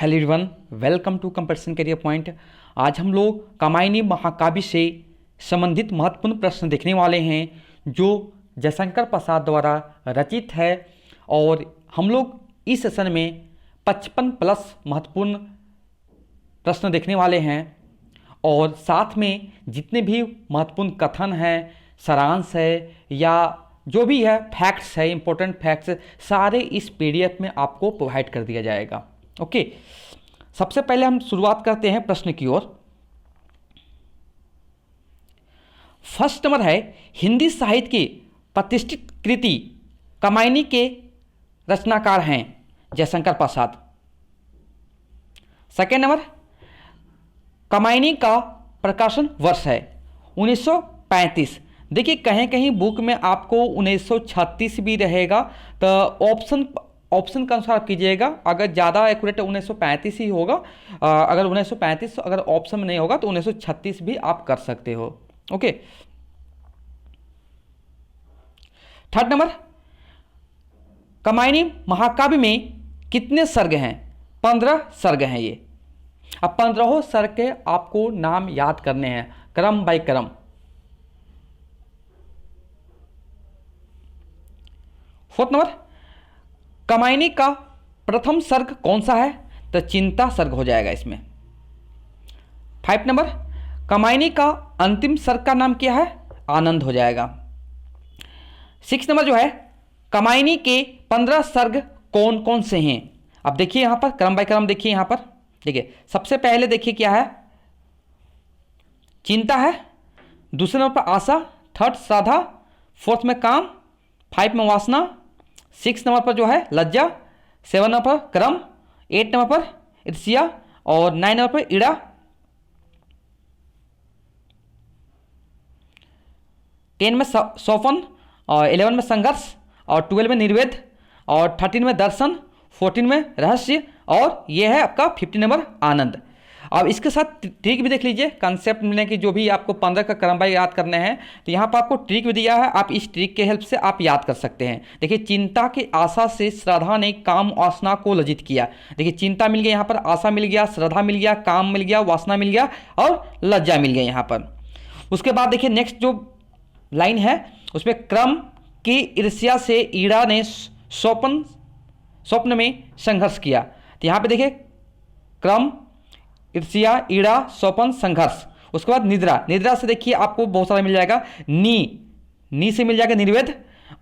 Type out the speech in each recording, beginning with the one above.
Hello everyone, welcome to competition career point. आज हम लोग कामायनी महाकाव्य से संबंधित महत्वपूर्ण प्रश्न देखने वाले हैं जो जयशंकर प्रसाद द्वारा रचित है। और हम लोग इस सेशन में 55 प्लस महत्वपूर्ण प्रश्न देखने वाले हैं और साथ में जितने भी महत्वपूर्ण कथन हैं, सारांश है या जो भी है फैक्ट्स है, इंपॉर्टेंट फैक्ट्स, सारे इस पीडीएफ में आपको प्रोवाइड कर दिया जाएगा। ओके, सबसे पहले हम शुरुआत करते हैं प्रश्न की ओर। फर्स्ट नंबर है, हिंदी साहित्य की प्रतिष्ठित कृति कामायनी के रचनाकार हैं जयशंकर प्रसाद। सेकेंड नंबर, कामायनी का प्रकाशन वर्ष है 1935। देखिए कहीं कहीं बुक में आपको 1936 भी रहेगा, तो ऑप्शन का अनुसार कीजिएगा। अगर ज़्यादा एक्यूरेट 1935 ही होगा, अगर 1935 अगर ऑप्शन में नहीं होगा तो 1936 भी आप कर सकते हो। ओके, थर्ड नंबर, कामायनी महाकाव्य में कितने सर्ग हैं? 15 सर्ग हैं ये। अब 15 सर्ग के आपको नाम याद करने हैं क्रम बाय क्रम। फोर्थ नंबर, कामायनी का प्रथम सर्ग कौन सा है? तो चिंता सर्ग हो जाएगा इसमें। 5 नंबर, कामायनी का अंतिम सर्ग का नाम क्या है? आनंद हो जाएगा। 6 नंबर जो है, कामायनी के 15 सर्ग कौन कौन से हैं? अब देखिए यहां पर क्रम बाय क्रम देखिए, यहां पर देखिए सबसे पहले देखिए क्या है, चिंता है। दूसरे नंबर पर आशा, थर्ड श्रद्धा, फोर्थ में काम, 5 में वासना, 6 नंबर पर जो है लज्जा, 7 नंबर पर क्रम, 8 नंबर पर ईर्ष्या और 9 नंबर पर ईड़ा, 10 में सौपन और 11 में संघर्ष और 12 में निर्वेद और 13 में दर्शन, 14 में रहस्य और यह है आपका 15 नंबर आनंद। अब इसके साथ ट्रिक भी देख लीजिए, कंसेप्ट मिलने की जो भी आपको 15 का क्रम बाय याद करने हैं, तो यहाँ पर आपको ट्रिक भी दिया है, आप इस ट्रिक के हेल्प से आप याद कर सकते हैं। देखिए चिंता की आशा से श्रद्धा ने काम वासना को लज्जित किया। देखिए चिंता मिल गया, यहाँ पर आशा मिल गया, श्रद्धा मिल गया, काम मिल गया, वासना मिल गया और लज्जा मिल गया यहाँ पर। उसके बाद देखिए नेक्स्ट जो लाइन है उसमें क्रम की ईर्ष्या से ईड़ा ने स्वप्न में संघर्ष किया। तो यहाँ पे देखिए क्रम, ईर्ष्या, ईड़ा, स्वपन, संघर्ष। उसके बाद निद्रा से देखिए आपको बहुत सारा मिल जाएगा। नी से मिल जाएगा निर्वेद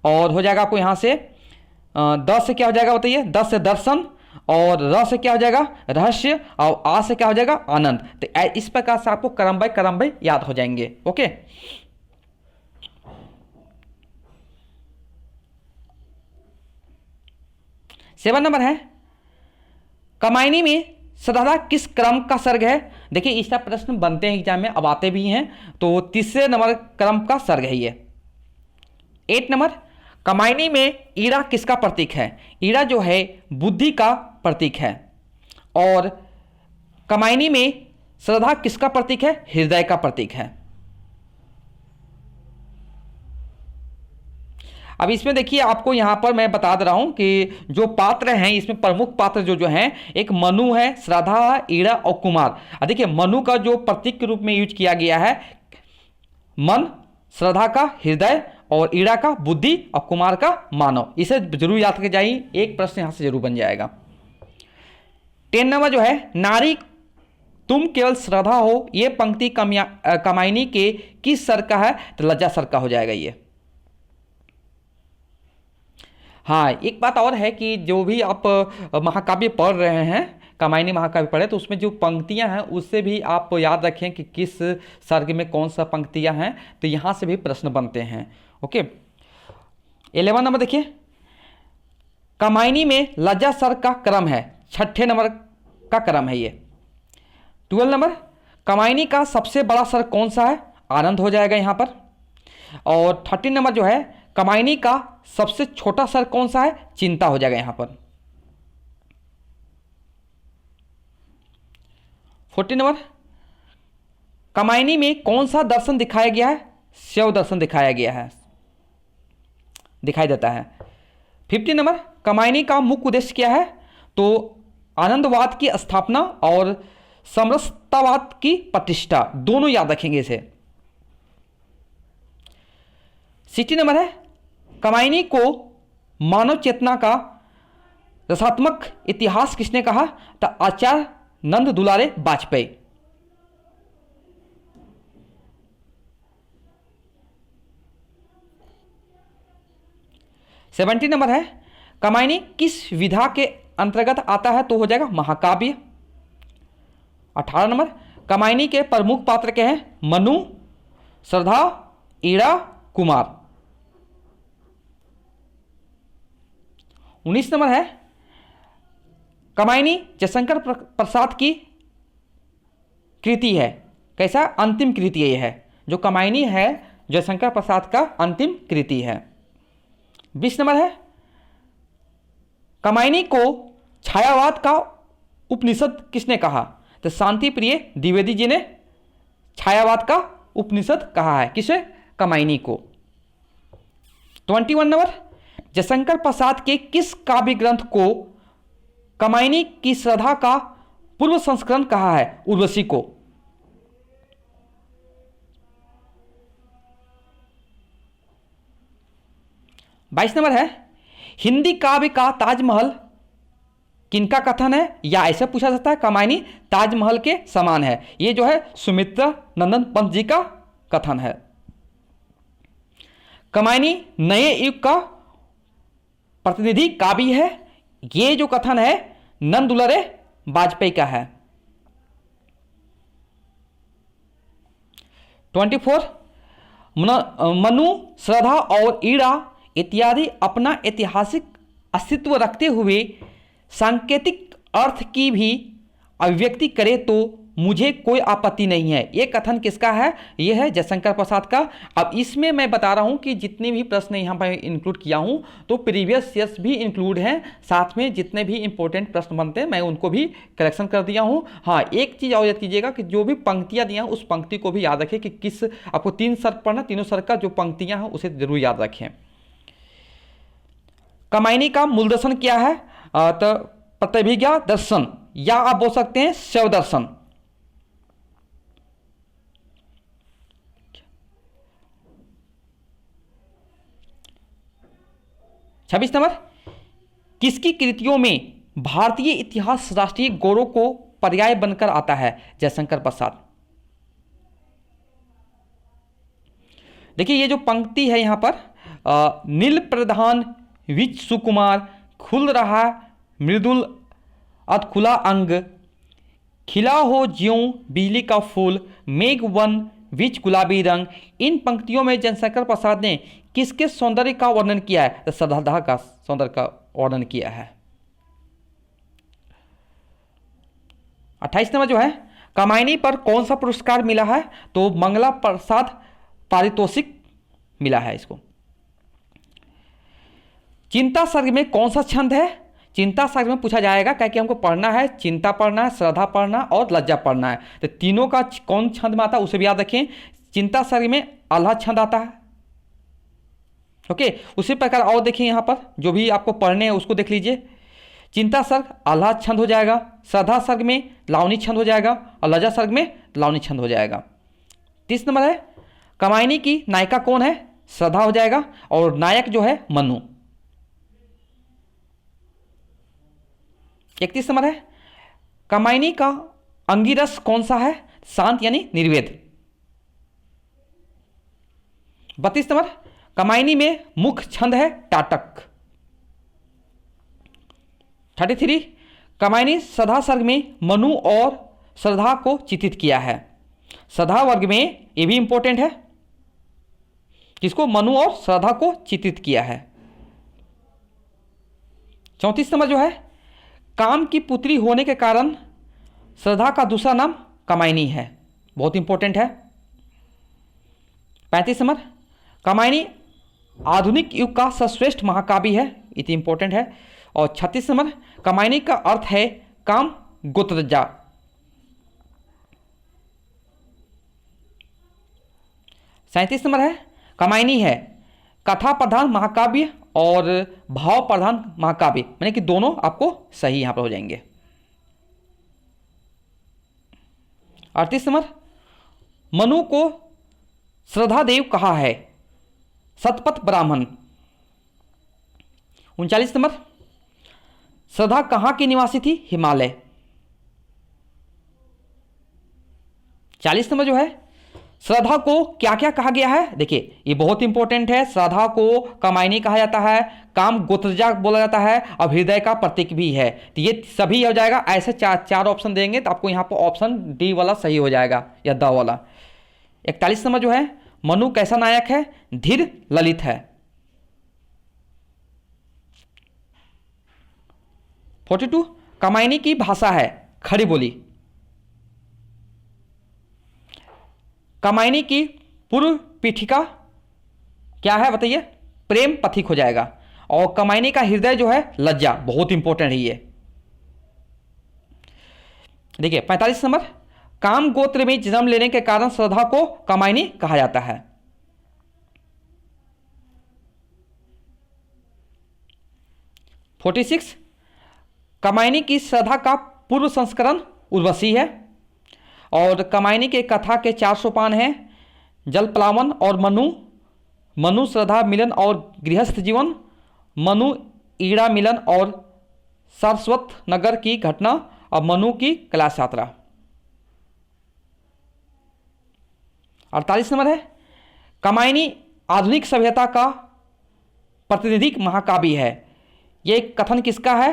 और हो जाएगा आपको यहाँ से 10 से क्या हो जाएगा बताइए, 10 से दर्शन और र से क्या हो जाएगा रहस्य और आ से क्या हो जाएगा आनंद। तो इस प्रकार से आपको क्रम बाय याद हो जाएंगे। ओके, सेवन नंबर है, कामायनी में श्रद्धा किस क्रम का सर्ग है? देखिए इसका प्रश्न बनते हैं एग्जाम में, अब आते भी हैं, तो तीसरे नंबर क्रम का सर्ग है ये। 8 नंबर, कामायनी में ईड़ा किसका प्रतीक है? ईड़ा जो है बुद्धि का प्रतीक है। और कामायनी में श्रद्धा किसका प्रतीक है? हृदय का प्रतीक है। अब इसमें देखिए आपको यहाँ पर मैं बता दे रहा हूँ कि जो पात्र हैं इसमें प्रमुख पात्र जो हैं, एक मनु है, श्रद्धा, ईड़ा और कुमार। देखिए मनु का जो प्रतीक के रूप में यूज किया गया है मन, श्रद्धा का हृदय और ईड़ा का बुद्धि और कुमार का मानव। इसे जरूर याद करके जाइए, एक प्रश्न यहाँ से जरूर बन जाएगा। 10 नंबर जो है, नारी तुम केवल श्रद्धा हो, ये पंक्ति कामायनी के किस सर्ग का है? तो लज्जा सर्ग का हो जाएगा ये। हाँ, एक बात और है कि जो भी आप महाकाव्य पढ़ रहे हैं, कामायनी महाकाव्य पढ़े, तो उसमें जो पंक्तियां हैं उससे भी आप याद रखें कि किस सर्ग में कौन सा पंक्तियां हैं, तो यहाँ से भी प्रश्न बनते हैं। ओके, 11 नंबर देखिए, कामायनी में लज्जा सर्ग का क्रम है, 6ठे नंबर का क्रम है ये। 12 नंबर, कामायनी का सबसे बड़ा सर्ग कौन सा है? आनंद हो जाएगा यहाँ पर। और 13 नंबर जो है, कामायनी का सबसे छोटा सर्ग कौन सा है? चिंता हो जाएगा यहां पर। 14 नंबर, कामायनी में कौन सा दर्शन दिखाया गया है? शिव दर्शन दिखाया गया है, दिखाई देता है। 15 नंबर, कामायनी का मुख्य उद्देश्य क्या है? तो आनंदवाद की स्थापना और समरसतावाद की प्रतिष्ठा, दोनों याद रखेंगे इसे। 60 नंबर है, कमायनी को मानव चेतना का रसात्मक इतिहास किसने कहा? तो आचार्य नंद दुलारे वाजपेयी। 70 नंबर है, कमायनी किस विधा के अंतर्गत आता है? तो हो जाएगा महाकाव्य। 18 नंबर, कमायनी के प्रमुख पात्र क्या हैं? मनु, श्रद्धा, ईड़ा, कुमार। 19 नंबर है, कमायनी जयशंकर प्रसाद की कृति है, कैसा? अंतिम कृति यह है, जो कमायनी है जयशंकर प्रसाद का अंतिम कृति है। 20 नंबर है, कमायनी को छायावाद का उपनिषद किसने कहा? तो शांति प्रिय द्विवेदी जी ने छायावाद का उपनिषद कहा है, किसे? कमायनी को। 21 नंबर, जयशंकर प्रसाद के किस काव्य ग्रंथ को कमायनी की श्रद्धा का पूर्व संस्करण कहा है? उर्वशी को। 22 नंबर है, हिंदी काव्य का ताजमहल किनका कथन है? या ऐसा पूछा जाता है, कमायनी ताजमहल के समान है, ये जो है सुमित्रा नंदन पंत जी का कथन है। कमायनी नए युग का प्रतिनिधि काव्य है, ये जो कथन है नंद दुलारे वाजपेयी का है। 24, मनु, श्रद्धा और ईड़ा इत्यादि अपना ऐतिहासिक अस्तित्व रखते हुए सांकेतिक अर्थ की भी अभिव्यक्ति करे तो मुझे कोई आपत्ति नहीं है। ये कथन किसका है? ये है जयशंकर प्रसाद का। अब इसमें मैं बता रहा हूँ कि जितने भी प्रश्न यहाँ पर इंक्लूड किया हूँ तो प्रीवियस ईयर्स भी इंक्लूड हैं, साथ में जितने भी इंपॉर्टेंट प्रश्न बनते हैं मैं उनको भी करेक्शन कर दिया हूँ। हाँ, एक चीज़ और याद कीजिएगा कि जो भी पंक्तियाँ दिया उस पंक्ति को भी याद रखें कि किस, आपको 3 सर्ग पढ़ना, तीनों सर्ग का जो पंक्तियाँ हैं उसे जरूर याद रखें। कमायनी का मूल दर्शन क्या है? तो प्रतिभिज्ञा दर्शन, या आप बोल सकते हैं शैव दर्शन। छब्बीस नंबर, किसकी कृतियों में भारतीय इतिहास राष्ट्रीय गौरव को पर्याय बनकर आता है? जयशंकर प्रसाद। देखिए ये जो पंक्ति है यहां पर, नील प्रधान विच सुकुमार, खुल रहा मृदुल अधखुला अंग, खिला हो ज्यों बिजली का फूल, मेघ वन विच गुलाबी रंग। इन पंक्तियों में जयशंकर प्रसाद ने किसके सौंदर्य का वर्णन किया है? तो श्रद्धा का सौंदर्य का वर्णन किया है। 28 नंबर जो है, कमायनी पर कौन सा पुरस्कार मिला है? तो मंगला प्रसाद पारितोषिक मिला है इसको। चिंता सर्ग में कौन सा छंद है? चिंता सर्ग में पूछा जाएगा, क्या कि हमको पढ़ना है, चिंता पढ़ना है, श्रद्धा पढ़ना और लज्जा पढ़ना है, तो तीनों का कौन छंद में आता है उसे भी याद रखें। चिंता सर्ग में आह्लाद छंद आता है। ओके, उसी प्रकार और देखिए यहाँ पर जो भी आपको पढ़ने हैं उसको देख लीजिए। चिंता सर्ग आह्लाद छंद हो जाएगा, श्रद्धा सर्ग में लावनी छंद हो जाएगा और लज्जा सर्ग में लावनी छंद हो जाएगा। 30 नंबर है, कमायनी की नायिका कौन है? श्रद्धा हो जाएगा और नायक जो है मनु। 31 नंबर है, कमायनी का अंगिरस कौन सा है? शांत यानी निर्वेद। 32 नंबर, कमायनी में मुख्य छंद है टाटक। 33, कमायनी श्रद्धा सर्ग में मनु और श्रद्धा को चित्रित किया है। श्रद्धा वर्ग में ये भी इंपॉर्टेंट है, किसको? मनु और श्रद्धा को चित्रित किया है। 34 नंबर जो है, काम की पुत्री होने के कारण श्रद्धा का दूसरा नाम कमायनी है, बहुत इंपॉर्टेंट है। 35 नंबर, कमायनी आधुनिक युग का सर्वश्रेष्ठ महाकाव्य है, इतनी इंपॉर्टेंट है। और 36 नंबर, कमायनी का अर्थ है काम गोत्रजा। 37 नंबर है, कमायनी है कथा प्रधान महाकाव्य और भाव प्रधान महाकाव्य, यानी कि दोनों आपको सही यहां पर हो जाएंगे। 38 नंबर, मनु को श्रद्धा देव कहा है? शतपथ ब्राह्मण। 39 नंबर, श्रद्धा कहाँ की निवासी थी? हिमालय। 40 नंबर जो है, श्रद्धा को क्या क्या कहा गया है? देखिए ये बहुत इंपॉर्टेंट है। श्रद्धा को कामायनी कहा जाता है, काम गोत्रजा बोला जाता है और हृदय का प्रतीक भी है। तो ये सभी हो जाएगा। ऐसे चार ऑप्शन देंगे तो आपको यहाँ पर ऑप्शन डी वाला सही हो जाएगा या द वाला। 41 नंबर जो है, मनु कैसा नायक है? धीर ललित है। 42, कामायनी की भाषा है खड़ी बोली। कामायनी की पूर्व पीठिका क्या है बताइए? प्रेम पथिक हो जाएगा। और कामायनी का हृदय जो है लज्जा, बहुत इंपॉर्टेंट है ये। देखिए 45 नंबर, काम गोत्र में जन्म लेने के कारण श्रद्धा को कामायनी कहा जाता है। 46, कामायनी की श्रद्धा का पूर्व संस्करण उर्वशी है। और कामायनी के कथा के 4 सोपान हैं, जल प्लावन और मनु, मनु श्रद्धा मिलन और गृहस्थ जीवन, मनु ईड़ा मिलन और सारस्वत नगर की घटना और मनु की कैलाश यात्रा। 48 नंबर है, कामायनी आधुनिक सभ्यता का प्रतिनिधिक महाकाव्य है। ये कथन किसका है?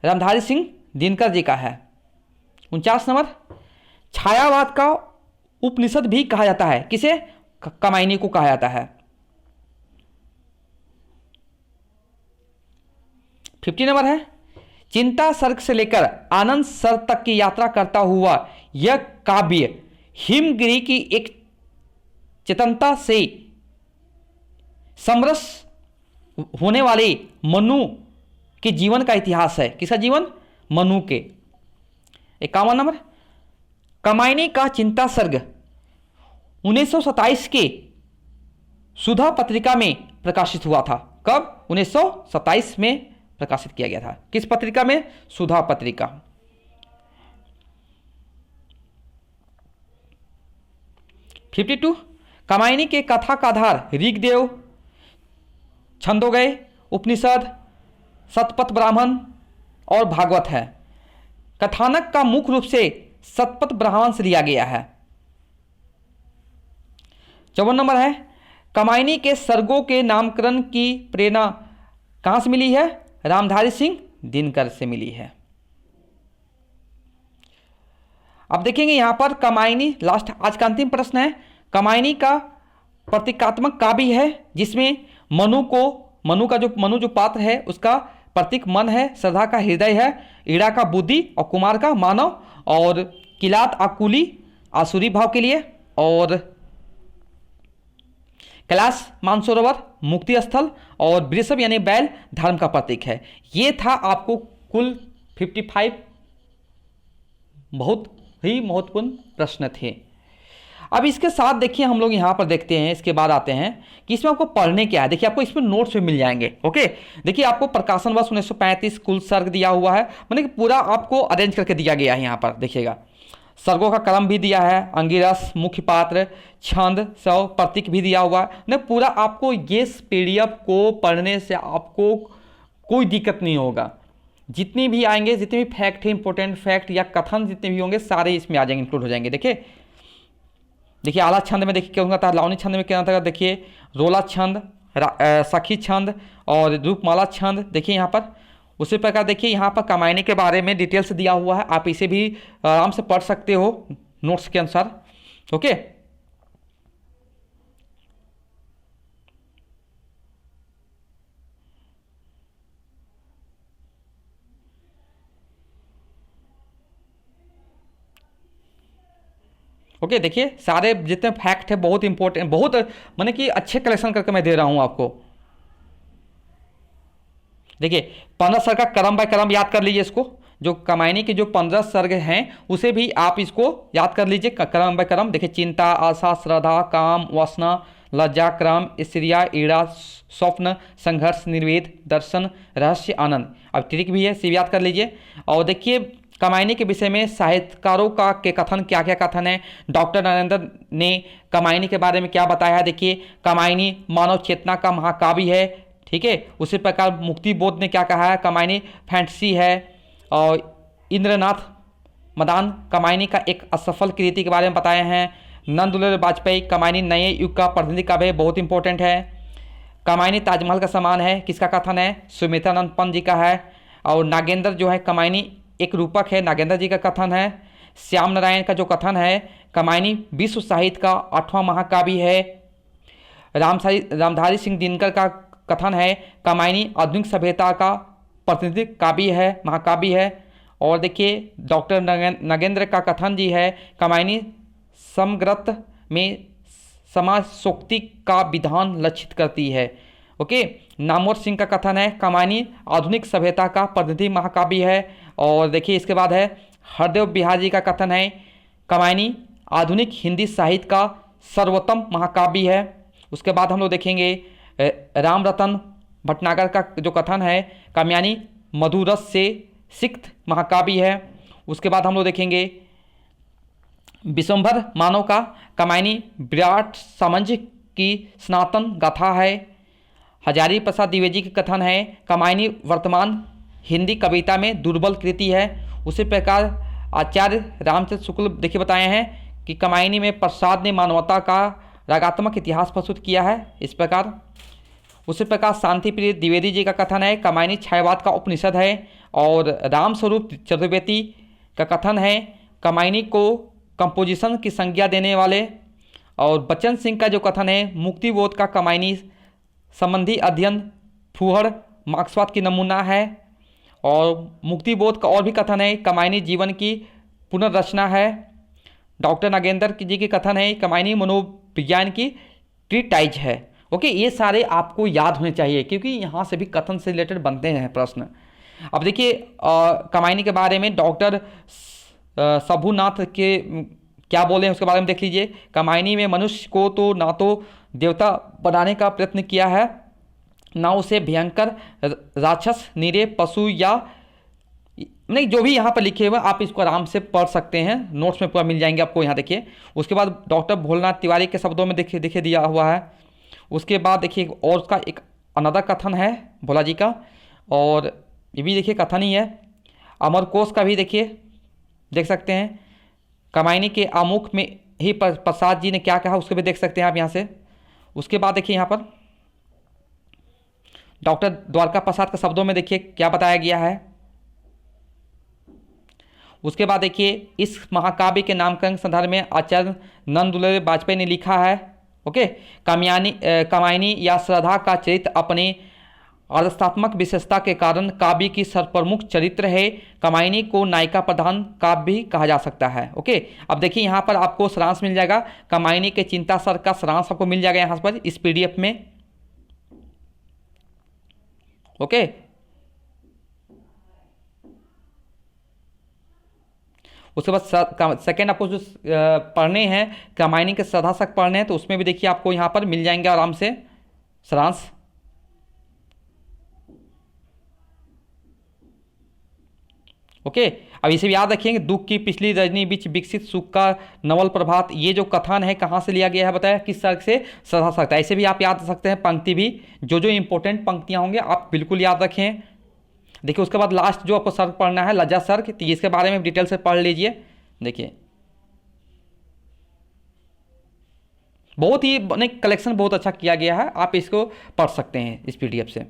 रामधारी सिंह दिनकर जी का है। 49 नंबर, छायावाद का उपनिषद भी कहा जाता है। किसे? कामायनी को कहा जाता है। 50 नंबर है, चिंता सर्ग से लेकर आनंद सर्ग तक की यात्रा करता हुआ यह काव्य हिमगिरी की एक चेतनता से समरस होने वाले मनु के जीवन का इतिहास है। किसका जीवन? मनु के। 51 नंबर, कामायनी का चिंता सर्ग 1927 के सुधा पत्रिका में प्रकाशित हुआ था। कब? 1927 में प्रकाशित किया गया था। किस पत्रिका में? सुधा पत्रिका। 52, कामायनी के कथा का आधार ऋग्वेद, छंदोगय, उपनिषद, शतपथ ब्राह्मण और भागवत है। कथानक का मुख्य रूप से शतपथ ब्राह्मण से लिया गया है। 54 नंबर है, कामायनी के सर्गों के नामकरण की प्रेरणा कहां से मिली है? रामधारी सिंह दिनकर से मिली है। अब देखेंगे यहां पर कामायनी, लास्ट आज का अंतिम प्रश्न है। कामायनी का प्रतीकात्मक काव्य है जिसमें मनु जो पात्र है उसका प्रतीक मन है, श्रद्धा का हृदय है, ईड़ा का बुद्धि और कुमार का मानव, और किलात आकुली आसुरी भाव के लिए, और कैलाश मानसरोवर मुक्ति स्थल, और वृषभ यानी बैल धर्म का प्रतीक है। ये था आपको कुल 55 बहुत ही महत्वपूर्ण प्रश्न थे। अब इसके साथ देखिए हम लोग यहाँ पर देखते हैं, इसके बाद आते हैं कि इसमें आपको पढ़ने क्या है। देखिए आपको इसमें नोट्स भी मिल जाएंगे। ओके, देखिए आपको प्रकाशन वर्ष 1935 कुल सर्ग दिया हुआ है, मतलब कि पूरा आपको अरेंज करके दिया गया है। यहाँ पर देखिएगा सर्गों का क्रम भी दिया है, अंगिरस, मुख्य पात्र, छंद, सौ, प्रतीक भी दिया हुआ है। नहीं पूरा आपको ये PDF को पढ़ने से आपको कोई दिक्कत नहीं होगा। जितनी भी आएंगे, जितने भी फैक्ट है, इंपॉर्टेंट फैक्ट या कथन जितने भी होंगे सारे इसमें आ जाएंगे, इंक्लूड हो जाएंगे। देखिए आला छंद में देखिए क्या होता है, लावनी छंद में क्या होता है, देखिए रोला छंद, सखी छंद और रूपमाला छंद। देखिए यहाँ पर उसी प्रकार देखिए यहाँ पर कामायनी के बारे में डिटेल से दिया हुआ है, आप इसे भी आराम से पढ़ सकते हो नोट्स के अनुसार। ओके, ओके देखिए सारे जितने फैक्ट है बहुत इंपॉर्टेंट, बहुत माने कि अच्छे कलेक्शन करके मैं दे रहा हूं आपको। देखिए 15 सर्ग का क्रम बाय क्रम याद कर लीजिए इसको, जो कामायनी के जो 15 सर्ग हैं उसे भी आप इसको याद कर लीजिए क्रम बाय क्रम। देखिए चिंता, आशा, श्रद्धा, काम, वासना, लज्जा, क्रम, स्त्रिया, ईड़ा, स्वप्न, संघर्ष, निर्वेद, दर्शन, रहस्य, आनंद। अब ट्रिक भी है, सिर्फ याद कर लीजिए। और देखिए कामायनी के विषय में साहित्यकारों का के कथन क्या क्या कथन है, डॉक्टर नरेंद्र ने कामायनी के बारे में क्या बताया है। देखिए, कामायनी मानव चेतना का महाकाव्य है, ठीक है। उसी प्रकार मुक्ति बोध ने क्या कहा है, कामायनी फैंटेसी है। और इंद्रनाथ मदान कामायनी का एक असफल कृति के बारे में बताए हैं। नंदलाल वाजपेयी कामायनी नए युग का प्रतिनिधि काव्य है, बहुत इंपॉर्टेंट है। कामायनी ताजमहल का समान है, किसका कथन है, सुमित्रानंद पंत जी का है। और नागेंद्र जो है कामायनी एक रूपक है, नागेंद्र जी का कथन है। श्याम नारायण का जो कथन है, कामायनी विश्व साहित्य का 8वां महाकाव्य है। रामधारी सिंह दिनकर का कथन है, कामायनी आधुनिक सभ्यता का प्रतिनिधि काव्य है, महाकाव्य है। और देखिए डॉक्टर नगेंद्र का कथन जी है, कामायनी समग्रत में समाजोक्ति का विधान लक्षित करती है। ओके, नामवर सिंह का कथन है, कामायनी आधुनिक सभ्यता का प्रतिनिधि महाकाव्य है। और देखिए इसके बाद है हरदेव बिहार जी का कथन है, कामायनी आधुनिक हिंदी साहित्य का सर्वोत्तम महाकाव्य है। उसके बाद हम लोग देखेंगे राम रतन भटनागर का जो कथन है, कामायनी मधुरस से सिक्त महाकाव्य है। उसके बाद हम लोग देखेंगे विश्वंभर मानव का कामायनी विराट सामंजस्य की सनातन गाथा है। हजारी प्रसाद द्विवेदी का कथन है, कामायनी वर्तमान हिंदी कविता में दुर्बल कृति है। उसी प्रकार आचार्य रामचंद्र शुक्ल देखिए बताए हैं कि कामायनी में प्रसाद ने मानवता का रागात्मक इतिहास प्रस्तुत किया है, इस प्रकार। उसी प्रकार शांति प्रिय द्विवेदी जी का कथन है, कामायनी छायावाद का उपनिषद है। और रामस्वरूप चतुर्वेदी का कथन है, कामायनी को कंपोजिशन की संज्ञा देने वाले। और बच्चन सिंह का जो कथन है, मुक्तिबोध का कामायनी संबंधी अध्ययन फूहड़ मार्क्सवाद की नमूना है। और मुक्तिबोध का और भी कथन है, कामायनी जीवन की पुनर्रचना है। डॉक्टर नागेंद्र जी के कथन है, कामायनी मनोविज्ञान की ट्रीटाइज है। ओके, ये सारे आपको याद होने चाहिए क्योंकि यहाँ से भी कथन से रिलेटेड बनते हैं प्रश्न। अब देखिए कामायनी के बारे में डॉक्टर शंभुनाथ के क्या बोले हैं उसके बारे में देख लीजिए। कामायनी में मनुष्य को तो ना तो देवता बनाने का प्रयत्न किया है, ना उसे भयंकर राक्षस, निरे पशु या नहीं, जो भी यहाँ पर लिखे हुए आप इसको आराम से पढ़ सकते हैं, नोट्स में पूरा मिल जाएंगे आपको यहाँ देखिए। उसके बाद डॉक्टर भोलानाथ तिवारी के शब्दों में देखिए दिया हुआ है। उसके बाद देखिए और उसका एक अनदर कथन है भोला जी का, और ये भी देखिए कथन ही है। अमरकोश का भी देखिए देख सकते हैं, कामायनी के आमुख में ही प्रसाद जी ने क्या कहा उसको भी देख सकते हैं आप यहाँ से। उसके बाद देखिए यहाँ पर डॉक्टर द्वारका प्रसाद के शब्दों में देखिए क्या बताया गया है। उसके बाद देखिए इस महाकाव्य के नामकरण के संदर्भ में आचार्य नंदलाल वाजपेयी ने लिखा है। ओके, कामायनी या श्रद्धा का चरित्र अपने आदर्शात्मक विशेषता के कारण काव्य की सर्वप्रमुख चरित्र है। कामायनी को नायिका प्रधान काव्य भी कहा जा सकता है। ओके, अब देखिए यहाँ पर आपको सारांश मिल जाएगा, कामायनी के चिंता सर का सारांश आपको मिल जाएगा यहाँ पर इस पीडीएफ में। ओके, उसके बाद सेकेंड आपको जो पढ़ने हैं कामायनी के श्रद्धाशक पढ़ने हैं तो उसमें भी देखिए आपको यहाँ पर मिल जाएंगे आराम से सारांश। ओके, अब इसे भी याद रखिएगा, दुख की पिछली रजनी बीच विकसित सुख का नवल प्रभात, ये जो कथन है कहाँ से लिया गया है बताया, किस सर्ग से, श्रद्धा सर्ग। ऐसे भी आप याद रख सकते हैं पंक्ति भी, जो जो इंपॉर्टेंट पंक्तियाँ होंगे आप बिल्कुल याद रखें। देखिए उसके बाद लास्ट जो आपको सर्ग पढ़ना है लज्जा सर्ग, तो इसके बारे में डिटेल से पढ़ लीजिए। देखिए बहुत ही कलेक्शन बहुत अच्छा किया गया है, आप इसको पढ़ सकते हैं इस पीडीएफ से।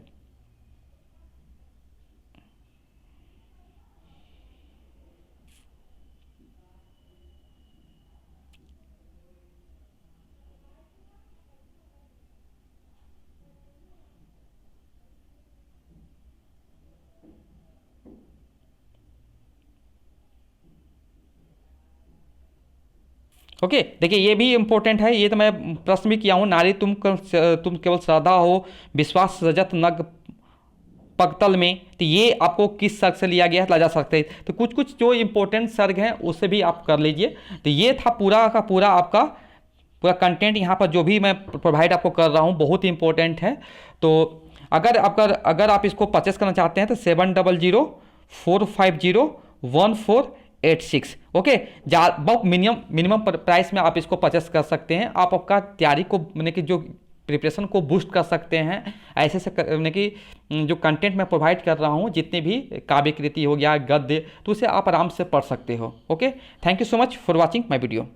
ओके, देखिए ये भी इंपॉर्टेंट है, ये तो मैं प्रश्न भी किया हूँ। नारी तुम केवल श्रद्धा हो, विश्वास रजत नग पगतल में, तो ये आपको किस सर्ग से लिया गया है, लजा सर्ग से। तो कुछ कुछ जो इंपॉर्टेंट सर्ग हैं उससे भी आप कर लीजिए। तो ये था पूरा का पूरा आपका पूरा कंटेंट यहाँ पर जो भी मैं प्रोवाइड आपको कर रहा हूँ, बहुत ही इंपॉर्टेंट है। तो अगर आप इसको परचेस करना चाहते हैं तो 700450 1486। ओके, बहुत मिनिमम प्राइस में आप इसको परचेस कर सकते हैं। आप आपका तैयारी को मैंने कि जो प्रिपरेशन को बूस्ट कर सकते हैं ऐसे से मैंने कि जो कंटेंट मैं प्रोवाइड कर रहा हूँ, जितने भी काव्य कृति हो गया, गद्य, तो उसे आप आराम से पढ़ सकते हो। Okay, thank you so much for watching my video.